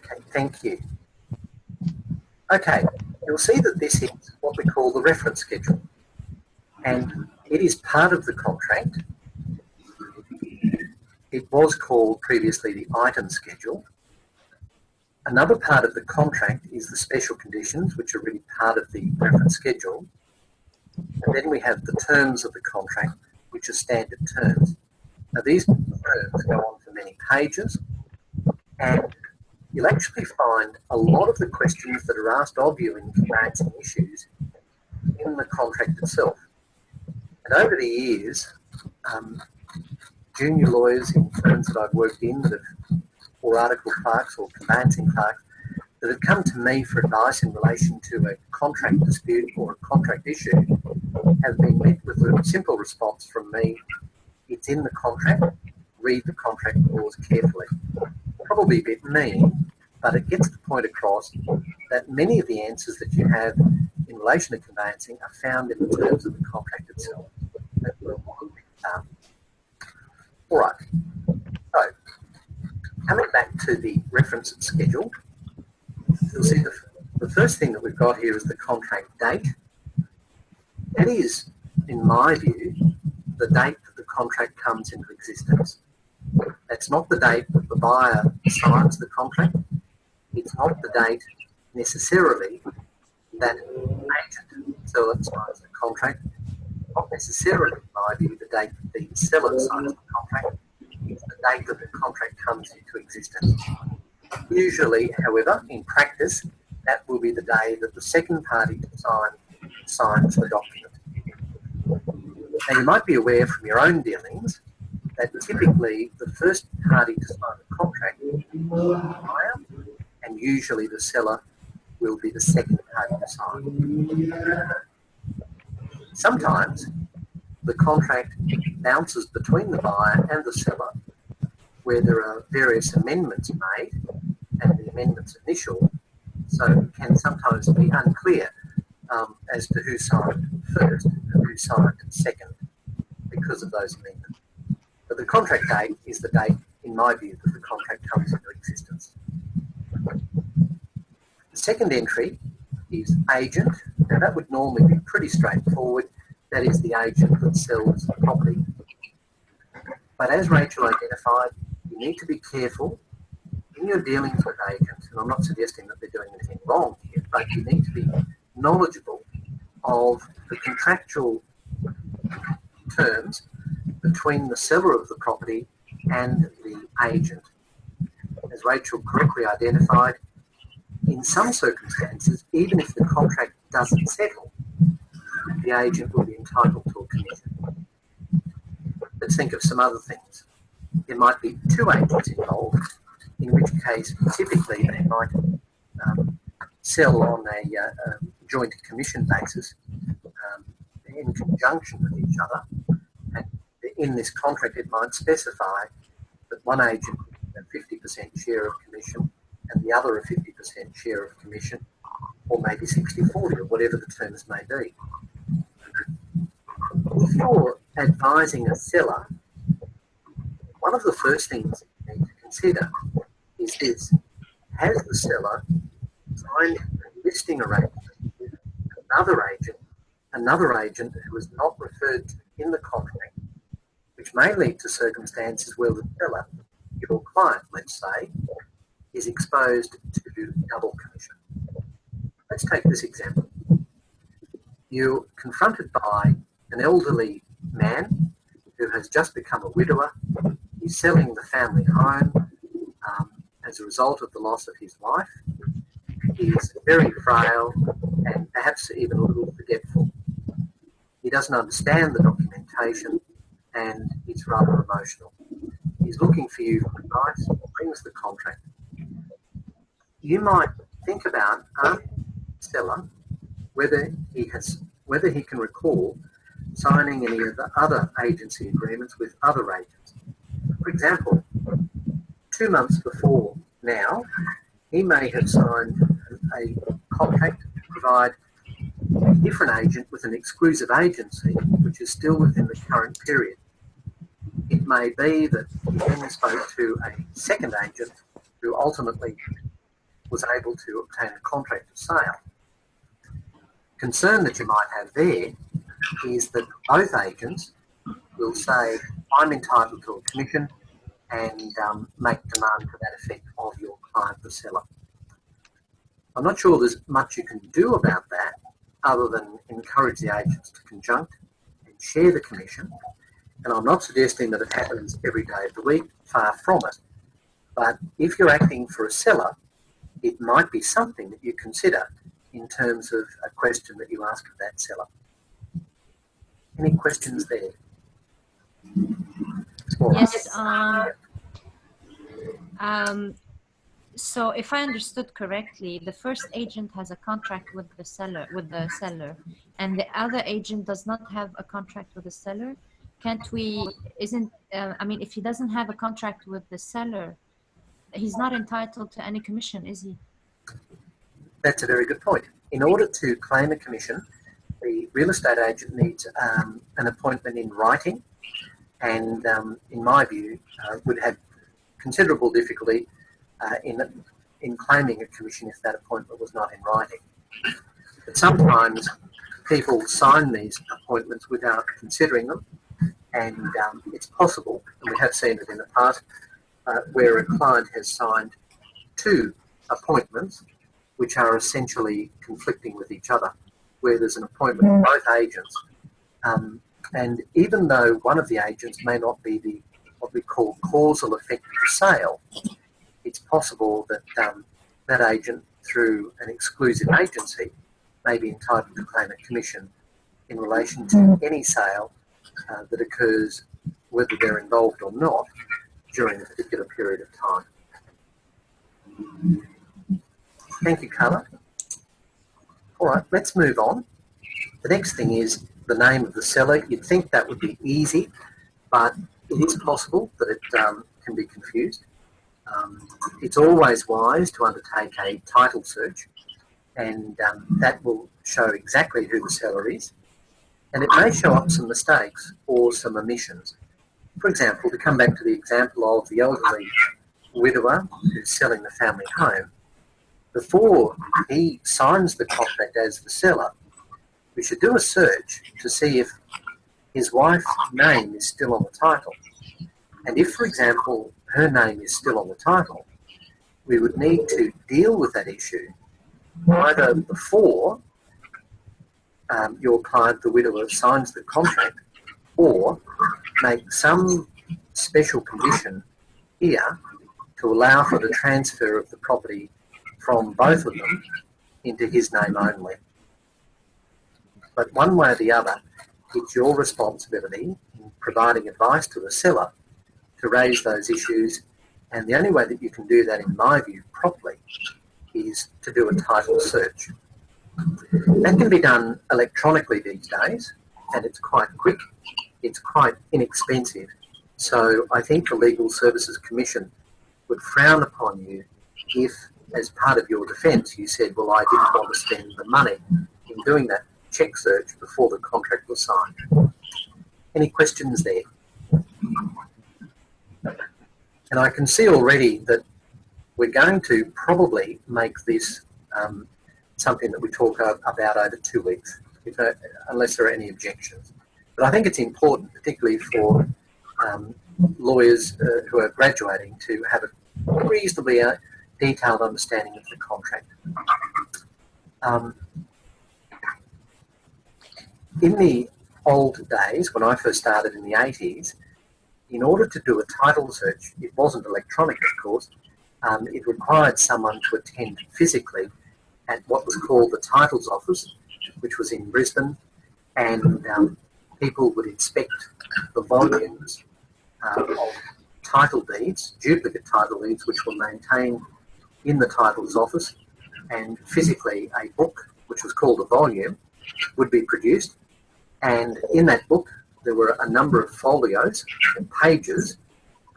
Okay, thank you. Okay, you'll see that this is what we call the reference schedule, and it is part of the contract. It was called previously the item schedule. Another part of the contract is the special conditions, which are really part of the reference schedule. And then we have the terms of the contract, which are standard terms. Now, these terms go on for many pages, and you'll actually find a lot of the questions that are asked of you in conveyancing issues in the contract itself. And over the years, junior lawyers in firms that I've worked in, or article clerks or conveyancing clerks, that have come to me for advice in relation to a contract dispute or a contract issue have been met with a simple response from me: it's in the contract, read the contract clause carefully. Probably a bit mean, but it gets the point across that many of the answers that you have in relation to conveyancing are found in the terms of the contract itself. All right, so coming back to the reference schedule, you'll see the first thing that we've got here is the contract date. That is, in my view, the date that the contract comes into existence. That's not the date that the buyer signs the contract. It's not the date necessarily that agent seller signs the contract. Not necessarily, in my view, the date that the seller signs the contract. It's the date that the contract comes into existence. Usually, however, in practice, that will be the day that the second party signs the document. Now, you might be aware from your own dealings that typically the first party to sign the contract will be the buyer, and usually the seller will be the second party to sign. Sometimes the contract bounces between the buyer and the seller, where there are various amendments made, and the amendments initial, so it can sometimes be unclear as to who signed first and who signed second because of those amendments. But the contract date is the date, in my view, that the contract comes into existence. The second entry is agent. Now, that would normally be pretty straightforward. That is the agent that sells the property. But as Rachel identified, you need to be careful in your dealings with agents, and I'm not suggesting that they're doing anything wrong here, but you need to be knowledgeable of the contractual terms between the seller of the property and the agent. As Rachel correctly identified, in some circumstances, even if the contract doesn't settle, the agent will be entitled to a commission. Let's think of some other things. There might be two agents involved, in which case typically they might sell on a joint commission basis in conjunction with each other. And in this contract it might specify that one agent will have a 50% share of commission and the other a 50% share of commission, or maybe 60-40, or whatever the terms may be. If you're advising a seller, one of the first things you need to consider is this: has the seller signed a listing arrangement with another agent who is not referred to in the contract, which may lead to circumstances where the seller, your client, let's say, is exposed to double commission. Let's take this example. You're confronted by an elderly man who has just become a widower. He's selling the family home as a result of the loss of his wife. He's very frail and perhaps even a little forgetful. He doesn't understand the documentation and he's rather emotional. He's looking for you for advice, brings the contract. You might think about asking the seller whether he can recall signing any of the other agency agreements with other agents. For example, 2 months before now, he may have signed a contract to provide a different agent with an exclusive agency, which is still within the current period. It may be that he then spoke to a second agent who ultimately was able to obtain a contract of sale. Concern that you might have there is that both agents will say, I'm entitled to a commission, and make demand to that effect of your client, the seller. I'm not sure there's much you can do about that other than encourage the agents to conjunct and share the commission. And I'm not suggesting that it happens every day of the week, far from it. But if you're acting for a seller, it might be something that you consider in terms of a question that you ask of that seller. Any questions there? Yes. So if I understood correctly, the first agent has a contract with the seller, and the other agent does not have a contract with the seller. Can't we? I mean, if he doesn't have a contract with the seller, he's not entitled to any commission, is he? That's a very good point. In order to claim a commission, the real estate agent needs an appointment in writing, and in my view, would have considerable difficulty in claiming a commission if that appointment was not in writing. But sometimes people sign these appointments without considering them, and it's possible, and we have seen it in the past, where a client has signed two appointments which are essentially conflicting with each other, where there's an appointment of both agents. And even though one of the agents may not be what we call causal effect of the sale, it's possible that that agent, through an exclusive agency, may be entitled to claim a commission in relation to any sale that occurs, whether they're involved or not, during a particular period of time. Thank you, Carla. All right, let's move on. The next thing is the name of the seller. You'd think that would be easy, but it is possible that it can be confused. It's always wise to undertake a title search, and that will show exactly who the seller is. And it may show up some mistakes or some omissions. For example, to come back to the example of the elderly widower who's selling the family home, before he signs the contract as the seller, we should do a search to see if his wife's name is still on the title. And if, for example, her name is still on the title, we would need to deal with that issue either before your client, the widower, signs the contract, or make some special condition here to allow for the transfer of the property from both of them into his name only. But one way or the other, it's your responsibility in providing advice to the seller to raise those issues, and the only way that you can do that, in my view, properly, is to do a title search. That can be done electronically these days, and it's quite quick, it's quite inexpensive. So I think the Legal Services Commission would frown upon you if, as part of your defence, you said, well, I didn't want to spend the money in doing that check search before the contract was signed. Any questions there? And I can see already that we're going to probably make this something that we talk about over 2 weeks, unless there are any objections. But I think it's important, particularly for lawyers who are graduating, to have a reasonably detailed understanding of the contract. In the old days, when I first started in the 80s, in order to do a title search, it wasn't electronic, of course, it required someone to attend physically at what was called the titles office, which was in Brisbane, and people would inspect the volumes of title deeds, duplicate title deeds, which were maintained in the titles office, and physically a book, which was called a volume, would be produced, and in that book there were a number of folios and pages,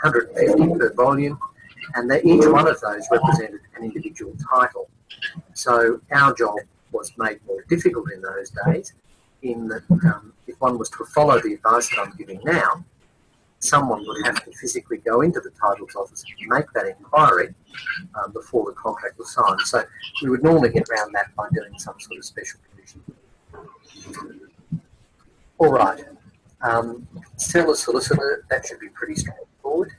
150 per volume, and that each one of those represented an individual title. So our job was made more difficult in those days, in that if one was to follow the advice that I'm giving now, someone would have to physically go into the titles office and make that inquiry, before the contract was signed. So we would normally get around that by doing some sort of special condition. All right. Seller solicitor, that should be pretty straightforward.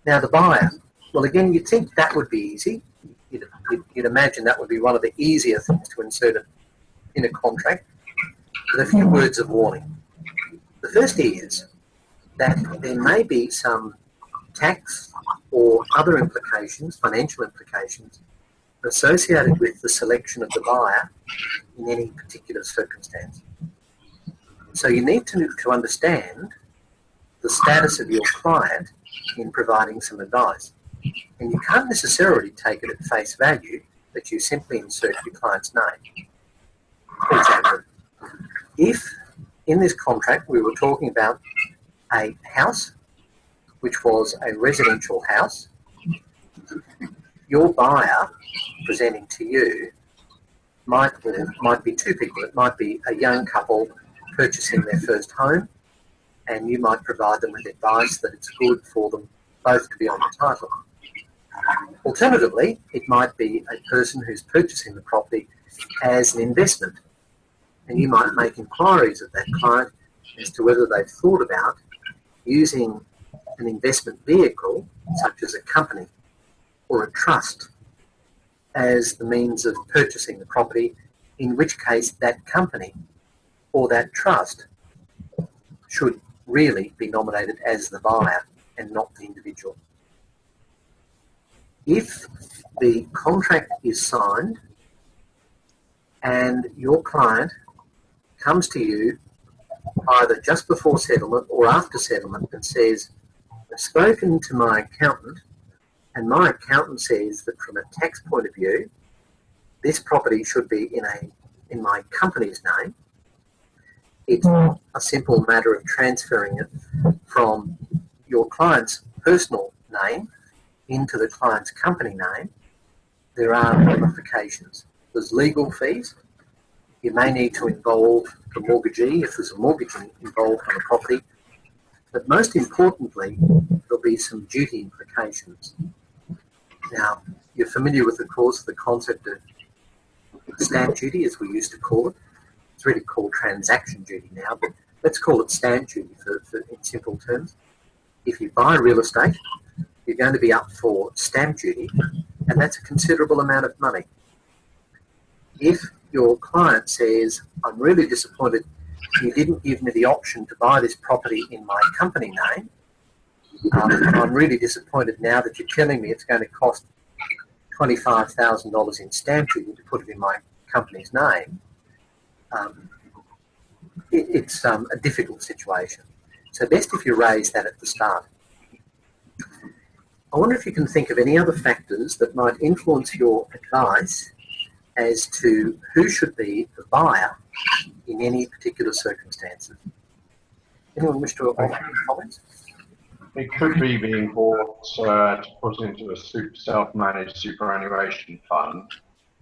Now the buyer, well again, you'd think that would be easy. You'd imagine that would be one of the easier things to insert in a contract, with a few words of warning. The first is that there may be some tax or other implications, financial implications, associated with the selection of the buyer in any particular circumstance. So you need to understand the status of your client in providing some advice. And you can't necessarily take it at face value that you simply insert your client's name. For example, if in this contract we were talking about a house which was a residential house, your buyer presenting to you might be two people. It might be a young couple purchasing their first home, and you might provide them with advice that it's good for them both to be on the title. Alternatively, it might be a person who's purchasing the property as an investment, and you might make inquiries of that client as to whether they've thought about using an investment vehicle, such as a company or a trust, as the means of purchasing the property, in which case that company or that trust should really be nominated as the buyer and not the individual. If the contract is signed and your client comes to you either just before settlement or after settlement and says, I've spoken to my accountant and my accountant says that from a tax point of view, this property should be in my company's name, it's a simple matter of transferring it from your client's personal name into the client's company name. There are ramifications. There's legal fees. You may need to involve the mortgagee if there's a mortgage involved on the property. But most importantly, there'll be some duty implications. Now, you're familiar with, of course, the concept of stamp duty, as we used to call it. It's really called transaction duty now, but let's call it stamp duty in simple terms. If you buy real estate, you're going to be up for stamp duty, and that's a considerable amount of money. If your client says, I'm really disappointed you didn't give me the option to buy this property in my company name, and I'm really disappointed now that you're telling me it's going to cost $25,000 in stamp duty to put it in my company's name, it's a difficult situation. So best if you raise that at the start. I wonder if you can think of any other factors that might influence your advice as to who should be the buyer in any particular circumstances. Anyone wish to offer any comments? It could be being bought to put into a self-managed superannuation fund.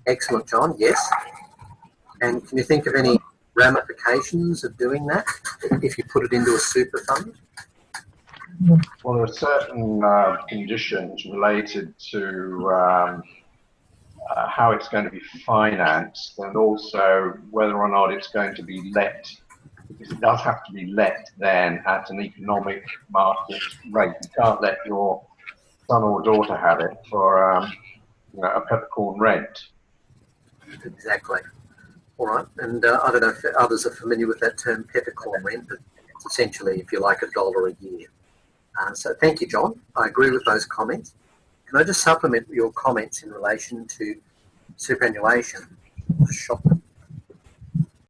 Excellent, John, yes. And can you think of any ramifications of doing that if you put it into a super fund? Well, there are certain conditions related to how it's going to be financed, and also whether or not it's going to be let, because it does have to be let then at an economic market rate. You can't let your son or daughter have it for a peppercorn rent. Exactly. All right, and I don't know if others are familiar with that term peppercorn rent, but it's essentially, if you like, $1 a year. So thank you, John. I agree with those comments. Can I just supplement your comments in relation to superannuation? Shop